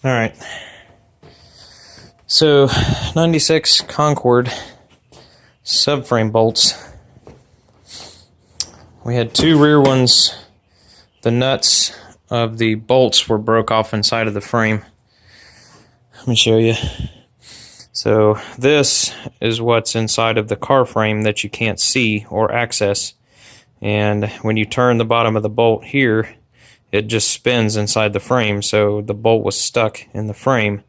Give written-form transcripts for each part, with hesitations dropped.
All right. So 96 Concorde subframe bolts. We had two rear ones. The nuts of the bolts were broke off inside of the frame. Let me show you. So this is what's inside of the car frame that you can't see or access. And when you turn the bottom of the bolt here, it just spins inside the frame. So the bolt was stuck in the frame.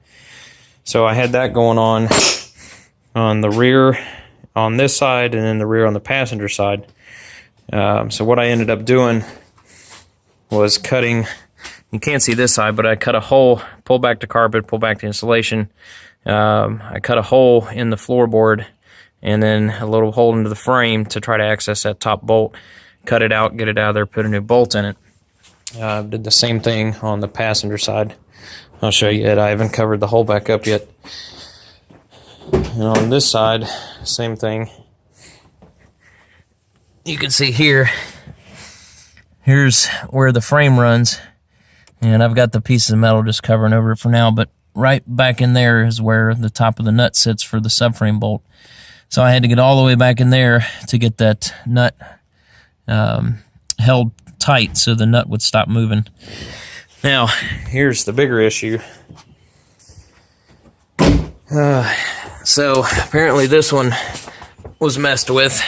So I had that going on the rear on this side and then the rear on the passenger side. So what I ended up doing was cutting, you can't see this side, but I cut a hole, pull back the carpet, pull back the insulation. I cut a hole in the floorboard and then a little hole into the frame to try to access that top bolt. Cut it out, get it out of there, put a new bolt in it. Did the same thing on the passenger side. I'll show you it. I haven't covered the hole back up yet. And on this side, same thing. You can see here, here's where the frame runs. And I've got the piece of metal just covering over it for now, but right back in there is where the top of the nut sits for the subframe bolt. So I had to get all the way back in there to get that nut held tight so the nut would stop moving. Now, here's the bigger issue. So apparently this one was messed with.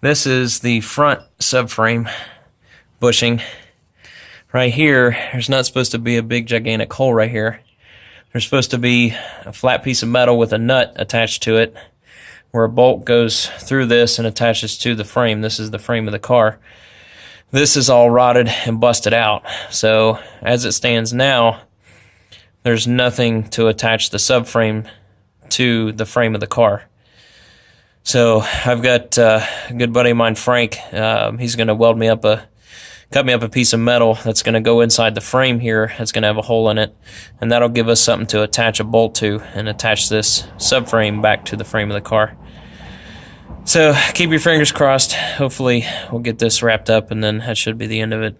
This is the front subframe bushing. Right here, there's not supposed to be a big gigantic hole right here. There's supposed to be a flat piece of metal with a nut attached to it where a bolt goes through this and attaches to the frame. This is the frame of the car. This is all rotted and busted out. So as it stands now, there's nothing to attach the subframe to the frame of the car. So I've got a good buddy of mine, Frank. He's going to cut me up a piece of metal that's going to go inside the frame here. It's going to have a hole in it, and that'll give us something to attach a bolt to and attach this subframe back to the frame of the car. So keep your fingers crossed. Hopefully we'll get this wrapped up, and then that should be the end of it.